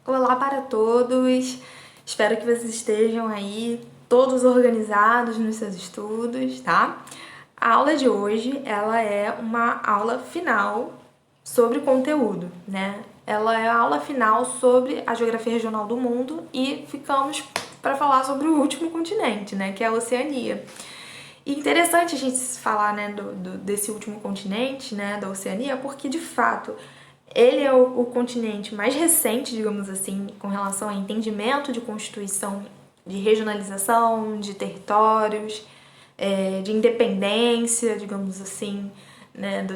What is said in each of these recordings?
Olá para todos! Espero que vocês estejam aí todos organizados nos seus estudos, tá? A aula de hoje, ela é uma aula final sobre conteúdo, né? Ela é a aula final sobre a geografia regional do mundo e ficamos para falar sobre o último continente, né? Que é a Oceania. E interessante a gente falar, né, desse último continente, né, da Oceania, porque de fato ele é o continente mais recente, digamos assim, com relação a entendimento de constituição, de regionalização, de territórios, de independência, digamos assim, né,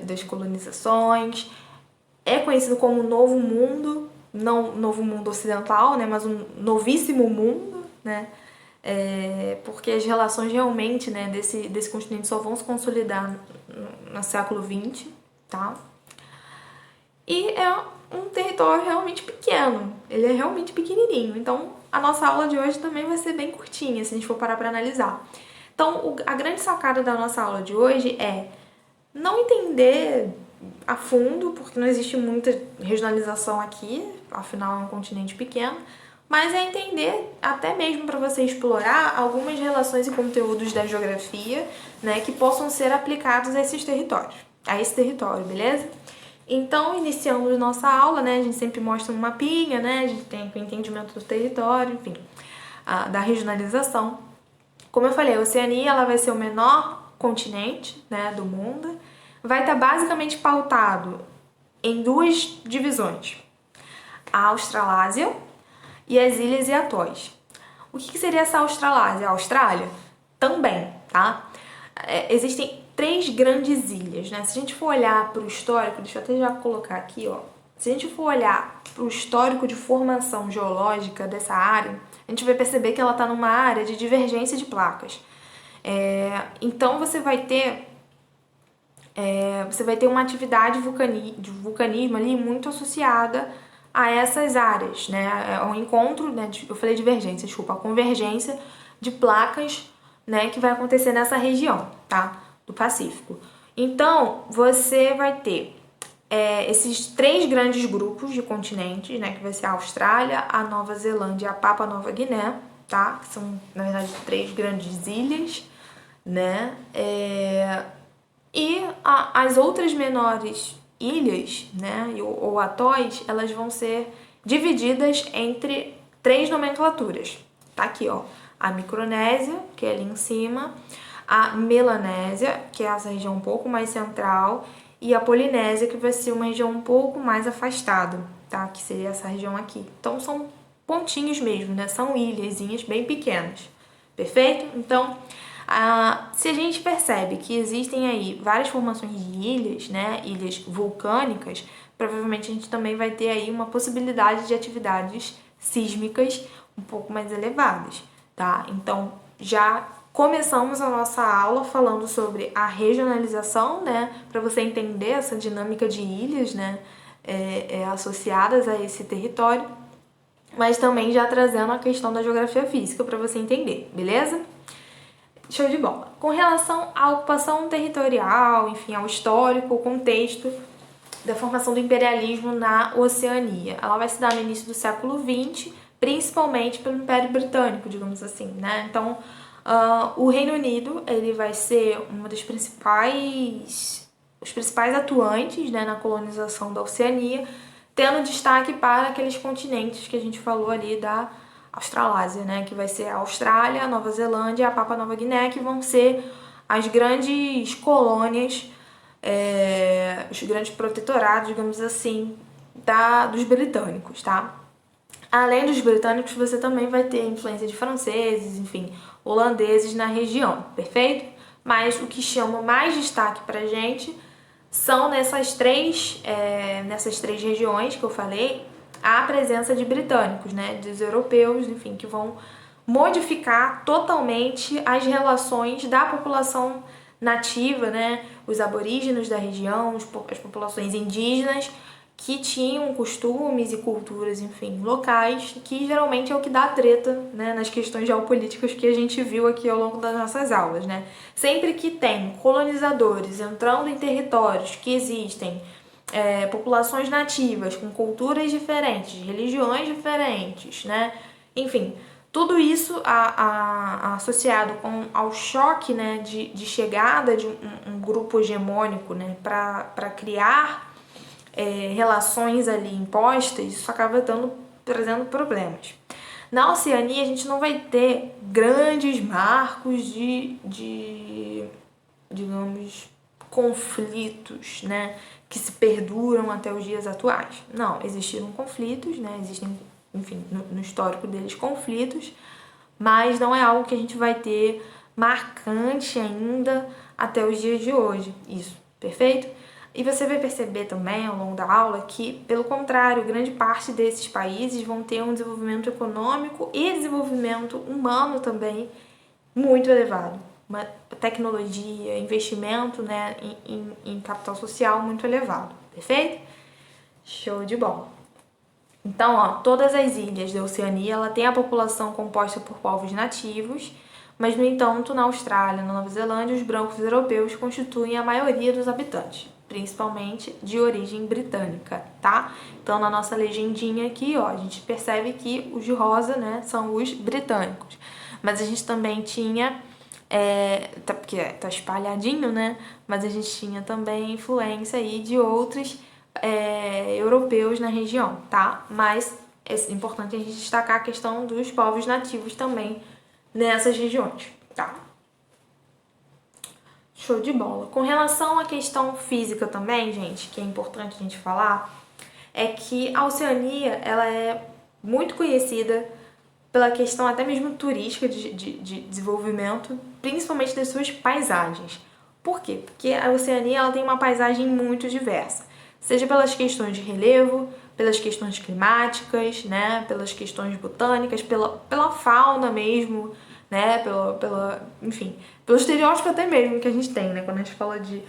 das colonizações. É conhecido como Novo Mundo, não Novo Mundo Ocidental, né, mas um novíssimo mundo, né, porque as relações realmente, né, desse continente só vão se consolidar no século XX, tá? E é um território realmente pequeno, ele é realmente pequenininho, então a nossa aula de hoje também vai ser bem curtinha, se a gente for parar para analisar. Então, a grande sacada da nossa aula de hoje é não entender a fundo, porque não existe muita regionalização aqui, afinal é um continente pequeno, mas é entender, até mesmo para você explorar algumas relações e conteúdos da geografia, né, que possam ser aplicados a esse território, beleza? Então, iniciamos nossa aula, né, a gente sempre mostra um mapinha, né, a gente tem o entendimento do território, enfim, da regionalização. Como eu falei, a Oceania ela vai ser o menor continente, né, do mundo, vai estar basicamente pautado em duas divisões, a Australásia e as ilhas e atóis. O que seria essa Australásia? A Austrália? Também, tá? Existem três grandes ilhas, né? Se a gente for olhar para o histórico, deixa eu até já colocar aqui, ó. Se a gente for olhar para o histórico de formação geológica dessa área, a gente vai perceber que ela está numa área de divergência de placas. Então você vai ter uma atividade de vulcanismo ali muito associada a essas áreas, né? É um encontro, né? Eu falei divergência, desculpa, a convergência de placas, né? Que vai acontecer nessa região, tá? Do Pacífico. Então, você vai ter esses três grandes grupos de continentes, né? Que vai ser a Austrália, a Nova Zelândia e a Papua Nova Guiné, tá? Que são, na verdade, três grandes ilhas, né? E as outras menores ilhas, né, ou atóis, elas vão ser divididas entre três nomenclaturas. Tá aqui, ó, a Micronésia, que é ali em cima, a Melanésia, que é essa região um pouco mais central, e a Polinésia, que vai ser uma região um pouco mais afastada, tá? Que seria essa região aqui. Então são pontinhos mesmo, né? São ilhazinhas bem pequenas. Perfeito? Então, se a gente percebe que existem aí várias formações de ilhas, né, ilhas vulcânicas, provavelmente a gente também vai ter aí uma possibilidade de atividades sísmicas um pouco mais elevadas, tá? Então, já começamos a nossa aula falando sobre a regionalização, né, para você entender essa dinâmica de ilhas, né, associadas a esse território, mas também já trazendo a questão da geografia física para você entender, beleza? Show de bola. Com relação à ocupação territorial, enfim, ao histórico, o contexto da formação do imperialismo na Oceania. Ela vai se dar no início do século XX, principalmente pelo Império Britânico, digamos assim, né? Então, o Reino Unido, ele vai ser uma das os principais atuantes, né, na colonização da Oceania, tendo destaque para aqueles continentes que a gente falou ali da Australásia, né, que vai ser a Austrália, a Nova Zelândia e a Papua Nova Guiné, que vão ser as grandes colônias, os grandes protetorados, digamos assim, dos britânicos, tá? Além dos britânicos, você também vai ter influência de franceses, enfim, holandeses na região, perfeito? Mas o que chama mais destaque pra gente são nessas três regiões que eu falei, a presença de britânicos, né, dos europeus, enfim, que vão modificar totalmente as relações da população nativa, né, os aborígenes da região, as populações indígenas, que tinham costumes e culturas, enfim, locais, que geralmente é o que dá treta, né, nas questões geopolíticas que a gente viu aqui ao longo das nossas aulas, né. Sempre que tem colonizadores entrando em territórios que existem populações nativas com culturas diferentes, religiões diferentes, né? Enfim, tudo isso associado ao choque, né, de chegada de um grupo hegemônico, né, para criar relações ali impostas, isso acaba trazendo problemas. Na Oceania, a gente não vai ter grandes marcos digamos, conflitos, né, que se perduram até os dias atuais. Não, existiram conflitos, né, existem, enfim, no histórico deles conflitos, mas não é algo que a gente vai ter marcante ainda até os dias de hoje. Isso, perfeito? E você vai perceber também ao longo da aula que, pelo contrário, grande parte desses países vão ter um desenvolvimento econômico e desenvolvimento humano também muito elevado. Uma tecnologia, investimento, né, em capital social muito elevado, perfeito? Show de bola! Então, ó, todas as ilhas da Oceania, ela tem a população composta por povos nativos, mas, no entanto, na Austrália, na Nova Zelândia, os brancos europeus constituem a maioria dos habitantes, principalmente de origem britânica, tá? Então, na nossa legendinha aqui, ó, a gente percebe que os de rosa, né, são os britânicos. Mas a gente também tinha, porque tá espalhadinho, né? Mas a gente tinha também influência aí de outros europeus na região, tá? Mas é importante a gente destacar a questão dos povos nativos também nessas regiões, tá? Show de bola. Com relação à questão física também, gente, que é importante a gente falar, é que a Oceania, ela é muito conhecida pela questão até mesmo turística de desenvolvimento, principalmente das suas paisagens. Por quê? Porque a Oceania ela tem uma paisagem muito diversa, seja pelas questões de relevo, pelas questões climáticas, né, pelas questões botânicas, pela fauna mesmo, né, enfim, pelo estereótipo até mesmo que a gente tem, né, quando a gente fala de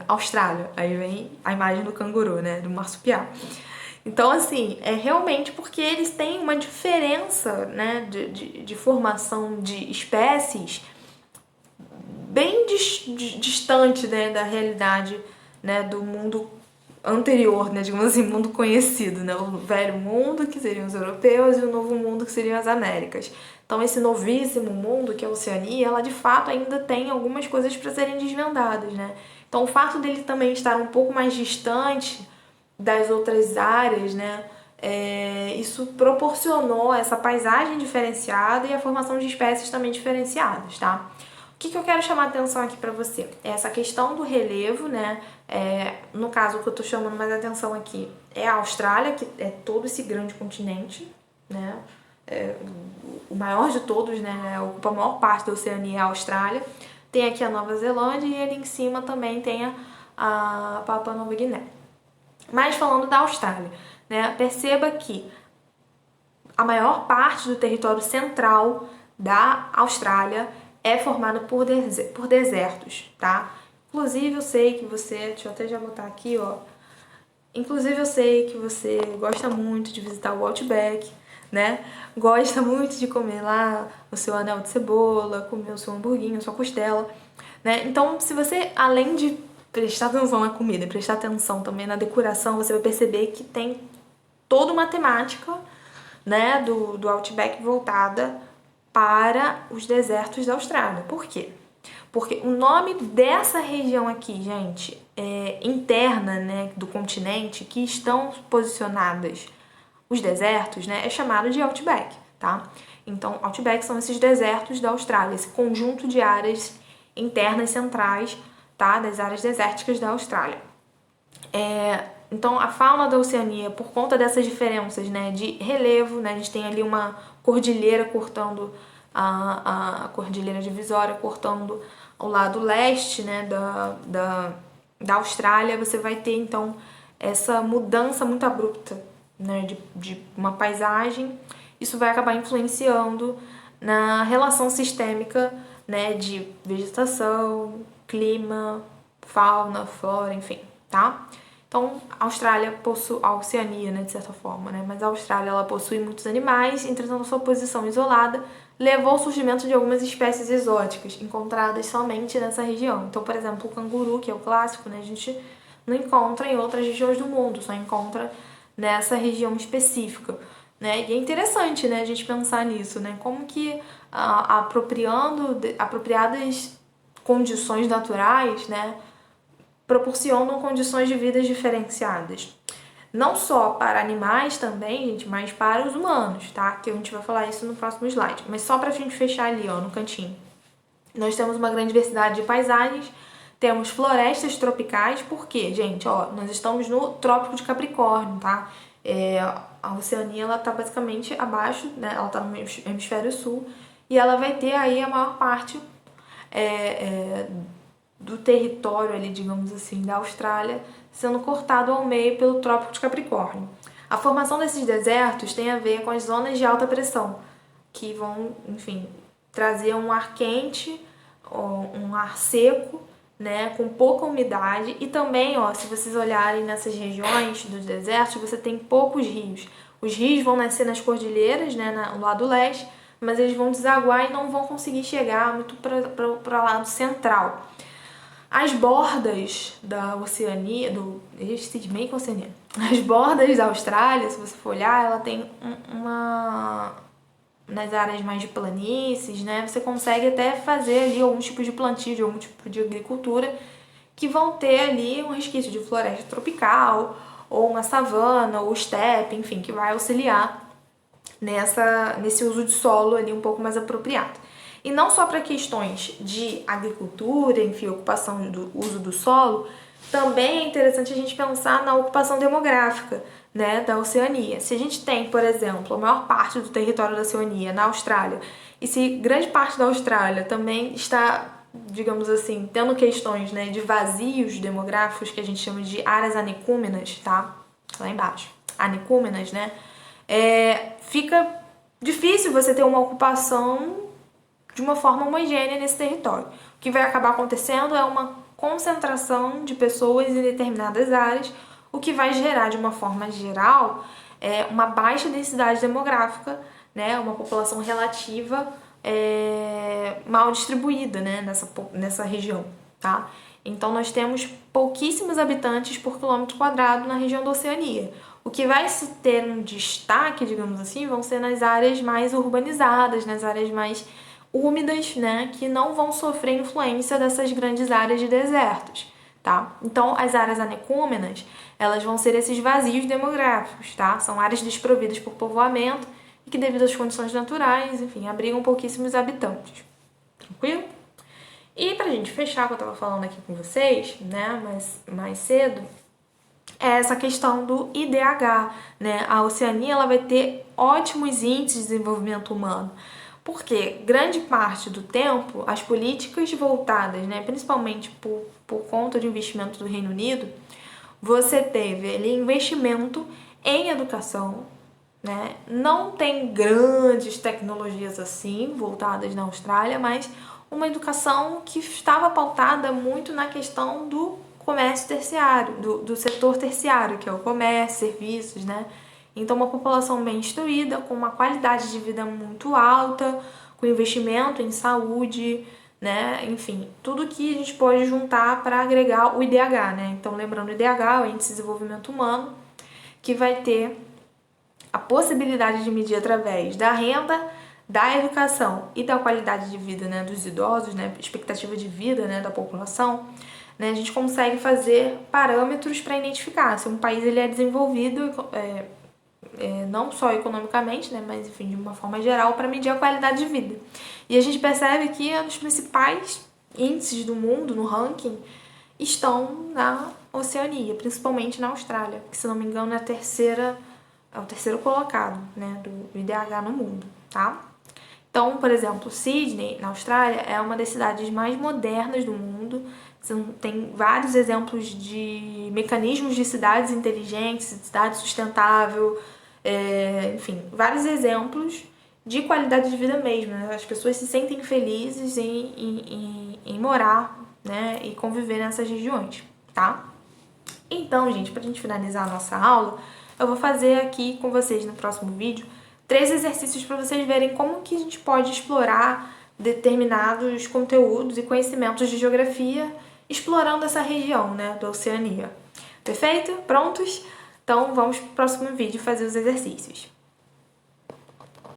Austrália, aí vem a imagem do canguru, né, do marsupial. Então, assim, é realmente porque eles têm uma diferença, né, de formação de espécies bem distante, né, da realidade, né, do mundo anterior, né, digamos assim, mundo conhecido, né, o velho mundo, que seriam os europeus, e o novo mundo, que seriam as Américas. Então, esse novíssimo mundo, que é a Oceania, ela de fato ainda tem algumas coisas para serem desvendadas, né. Então, o fato dele também estar um pouco mais distante das outras áreas, né, isso proporcionou essa paisagem diferenciada e a formação de espécies também diferenciadas, tá? O que eu quero chamar a atenção aqui para você? É essa questão do relevo, né? No caso, o que eu tô chamando mais atenção aqui é a Austrália, que é todo esse grande continente, né? O maior de todos, né? Ocupa a maior parte da Oceania, é a Austrália. Tem aqui a Nova Zelândia e ali em cima também tem a Papua Nova Guiné. Mas falando da Austrália, né? Perceba que a maior parte do território central da Austrália é formada por desertos, tá? Inclusive eu sei que você, deixa eu até já botar aqui, ó. Inclusive eu sei que você gosta muito de visitar o Outback, né? Gosta muito de comer lá o seu anel de cebola, comer o seu hamburguinho, a sua costela, né? Então, se você, além de prestar atenção na comida e prestar atenção também na decoração, você vai perceber que tem toda uma temática, né, do Outback voltada para os desertos da Austrália. Por quê? Porque o nome dessa região aqui, gente, interna, né, do continente, que estão posicionadas os desertos, né, é chamado de Outback, tá? Então, Outback são esses desertos da Austrália, esse conjunto de áreas internas centrais, tá, das áreas desérticas da Austrália. Então, a fauna da Oceania, por conta dessas diferenças, né, de relevo, né, a gente tem ali uma cordilheira cortando a cordilheira divisória, cortando o lado leste, né, da Austrália, você vai ter, então, essa mudança muito abrupta, né, de uma paisagem. Isso vai acabar influenciando na relação sistêmica, né, de vegetação, clima, fauna, flora, enfim, tá? Então, a Austrália possui, a Oceania, né, de certa forma, né, mas a Austrália, ela possui muitos animais, entretanto, sua posição isolada levou ao surgimento de algumas espécies exóticas, encontradas somente nessa região. Então, por exemplo, o canguru, que é o clássico, né, a gente não encontra em outras regiões do mundo, só encontra nessa região específica, né? E é interessante, né, a gente pensar nisso, né? Como que apropriadas condições naturais, né, proporcionam condições de vida diferenciadas. Não só para animais também, gente, mas para os humanos, tá? Que a gente vai falar isso no próximo slide. Mas só pra gente fechar ali, ó, no cantinho. Nós temos uma grande diversidade de paisagens, temos florestas tropicais, porque, gente, ó, nós estamos no Trópico de Capricórnio, tá? A Oceania, ela tá basicamente abaixo, né? Ela tá no hemisfério sul, e ela vai ter aí a maior parte do território ali, digamos assim, da Austrália, sendo cortado ao meio pelo Trópico de Capricórnio. A formação desses desertos tem a ver com as zonas de alta pressão, que vão, enfim, trazer um ar quente, um ar seco, né, com pouca umidade, e também, ó, se vocês olharem nessas regiões dos desertos, você tem poucos rios. Os rios vão nascer nas cordilheiras, né, no lado leste, mas eles vão desaguar e não vão conseguir chegar muito para o lado central. As bordas da Oceania, meio com a Oceania. As bordas da Austrália, se você for olhar, ela tem nas áreas mais de planícies, né? Você consegue até fazer ali algum tipo de plantio, de algum tipo de agricultura, que vão ter ali um resquício de floresta tropical, ou uma savana, ou estepe, enfim, que vai auxiliar nesse uso de solo ali um pouco mais apropriado. E não só para questões de agricultura, enfim, ocupação do uso do solo, também é interessante a gente pensar na ocupação demográfica, né, da Oceania. Se a gente tem, por exemplo, a maior parte do território da Oceania na Austrália, e se grande parte da Austrália também está, digamos assim, tendo questões, né, de vazios demográficos, que a gente chama de áreas anicúmenas, tá? Lá embaixo. Anicúmenas, né? Fica difícil você ter uma ocupação de uma forma homogênea nesse território. O que vai acabar acontecendo é uma concentração de pessoas em determinadas áreas, o que vai gerar, de uma forma geral, uma baixa densidade demográfica, né, uma população relativa mal distribuída, né, nessa região, tá? Então nós temos pouquíssimos habitantes por quilômetro quadrado na região da Oceania. O que vai se ter um destaque, digamos assim, vão ser nas áreas mais urbanizadas, nas áreas mais úmidas, né, que não vão sofrer influência dessas grandes áreas de desertos, tá? Então, as áreas anicúmenas, elas vão ser esses vazios demográficos, tá? São áreas desprovidas por povoamento e que, devido às condições naturais, enfim, abrigam pouquíssimos habitantes. Tranquilo? E pra gente fechar o que eu tava falando aqui com vocês, né, mais cedo, é essa questão do IDH, né? A Oceania, ela vai ter ótimos índices de desenvolvimento humano, porque grande parte do tempo as políticas voltadas, né, principalmente por conta de investimento do Reino Unido, você teve ali investimento em educação, né? Não tem grandes tecnologias assim voltadas na Austrália, mas uma educação que estava pautada muito na questão do comércio terciário, do setor terciário, que é o comércio, serviços, né? Então, uma população bem instruída, com uma qualidade de vida muito alta, com investimento em saúde, né? Enfim, tudo que a gente pode juntar para agregar o IDH, né? Então, lembrando, o IDH, o Índice de Desenvolvimento Humano, que vai ter a possibilidade de medir através da renda, da educação e da qualidade de vida, né, dos idosos, né, expectativa de vida, né, da população, né, a gente consegue fazer parâmetros para identificar se um país ele é desenvolvido não só economicamente, né, mas enfim, de uma forma geral, para medir a qualidade de vida. E a gente percebe que os principais índices do mundo, no ranking, estão na Oceania, principalmente na Austrália, que, se não me engano, é o terceiro colocado, né, do IDH no mundo, tá? Então, por exemplo, Sydney, na Austrália, é uma das cidades mais modernas do mundo. Tem vários exemplos de mecanismos de cidades inteligentes, cidade sustentável, enfim, vários exemplos de qualidade de vida mesmo, né? As pessoas se sentem felizes em morar, né, e conviver nessas regiões, tá? Então, gente, pra gente finalizar a nossa aula, eu vou fazer aqui com vocês no próximo vídeo 3 exercícios para vocês verem como que a gente pode explorar determinados conteúdos e conhecimentos de geografia explorando essa região, né, da Oceania. Perfeito? Prontos? Então vamos pro próximo vídeo fazer os exercícios.